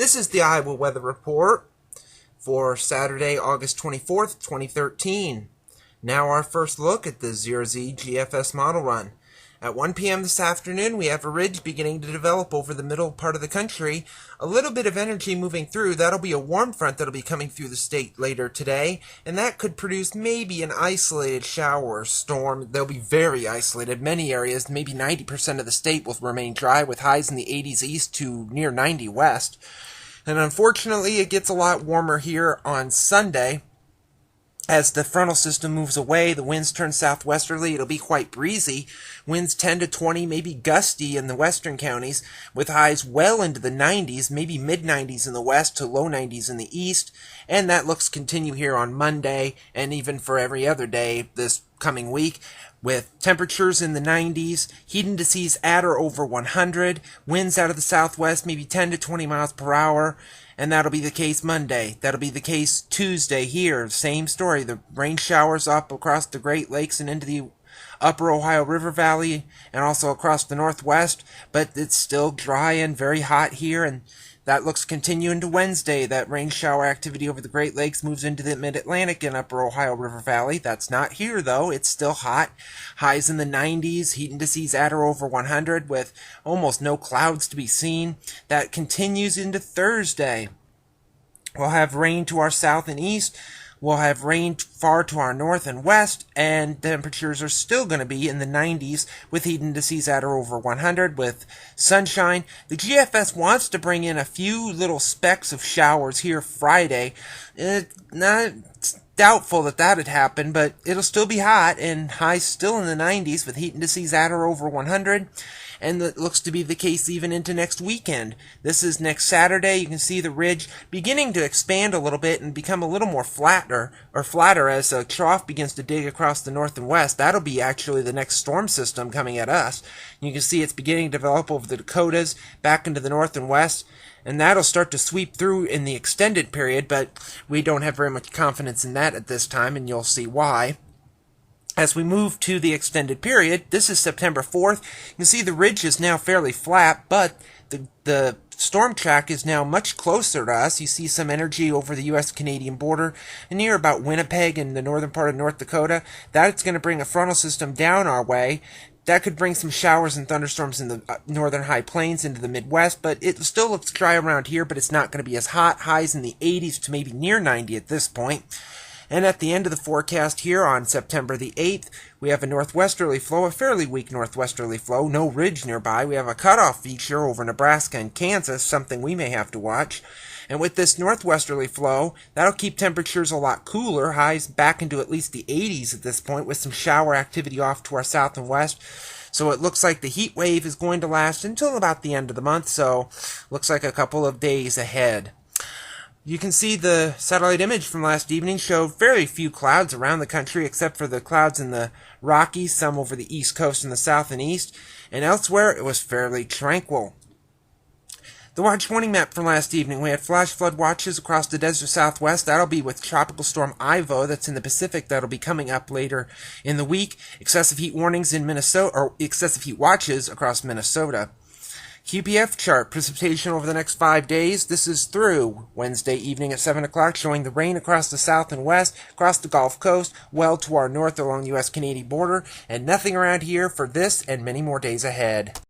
This is the Iowa Weather Report for Saturday, August 24th, 2013. Now our first look at the 0Z GFS Model Run. At 1 p.m. this afternoon, we have a ridge beginning to develop over the middle part of the country. A little bit of energy moving through. That'll be a warm front that'll be coming through the state later today, and that could produce maybe an isolated shower or storm. They'll be very isolated. Many areas, maybe 90% of the state, will remain dry with highs in the 80s east to near 90 west. And unfortunately, it gets a lot warmer here on Sunday. As the frontal system moves away, the winds turn southwesterly. It'll be quite breezy. Winds 10 to 20, maybe gusty in the western counties, with highs well into the 90s, maybe mid-90s in the west to low 90s in the east. And that looks to continue here on Monday and even for every other day this coming week, with temperatures in the 90s, heat indices at or over 100, winds out of the southwest maybe 10 to 20 miles per hour. And that'll be the case Monday. That'll be the case Tuesday here. Same story. The rain showers up across the Great Lakes and into the upper Ohio River Valley and also across the northwest. But it's still dry and very hot here, and that looks to continue into Wednesday. That rain shower activity over the Great Lakes moves into the mid-Atlantic and upper Ohio River Valley. That's not here, though. It's still hot. Highs in the 90s, heat indices at or over 100 with almost no clouds to be seen. That continues into Thursday. We'll have rain to our south and east. We'll have rain far to our north and west, and temperatures are still going to be in the 90s with heat indices at or over 100 with sunshine. The GFS wants to bring in a few little specks of showers here Friday. Not doubtful that that'd happen, but it'll still be hot and highs still in the 90s with heat indices at or over 100. And it looks to be the case even into next weekend. This is next Saturday. You can see the ridge beginning to expand a little bit and become a little more flatter as a trough begins to dig across the north and west. That'll be actually the next storm system coming at us. You can see it's beginning to develop over the Dakotas, back into the north and west, and that'll start to sweep through in the extended period, but we don't have very much confidence in that at this time, and you'll see why. As we move to the extended period, this is September 4th. You can see the ridge is now fairly flat, but the storm track is now much closer to us. You see some energy over the U.S.-Canadian border and near about Winnipeg in the northern part of North Dakota. That's going to bring a frontal system down our way. That could bring some showers and thunderstorms in the northern high plains into the Midwest, but it still looks dry around here, but it's not going to be as hot. Highs in the 80s to maybe near 90 at this point. And at the end of the forecast here on September the 8th, we have a northwesterly flow, a fairly weak northwesterly flow, no ridge nearby. We have a cutoff feature over Nebraska and Kansas, something we may have to watch. And with this northwesterly flow, that'll keep temperatures a lot cooler, highs back into at least the 80s at this point, with some shower activity off to our south and west. So it looks like the heat wave is going to last until about the end of the month, so looks like a couple of days ahead. You can see the satellite image from last evening showed very few clouds around the country except for the clouds in the Rockies, some over the east coast and the south and east, and elsewhere it was fairly tranquil. The watch warning map from last evening, we had flash flood watches across the desert southwest. That'll be with Tropical Storm Ivo that's in the Pacific. That'll be coming up later in the week. Excessive heat warnings in Minnesota, or excessive heat watches across Minnesota. QPF chart, precipitation over the next 5 days. This is through Wednesday evening at 7 o'clock, showing the rain across the south and west, across the Gulf Coast, well to our north along the U.S.-Canadian border, and nothing around here for this and many more days ahead.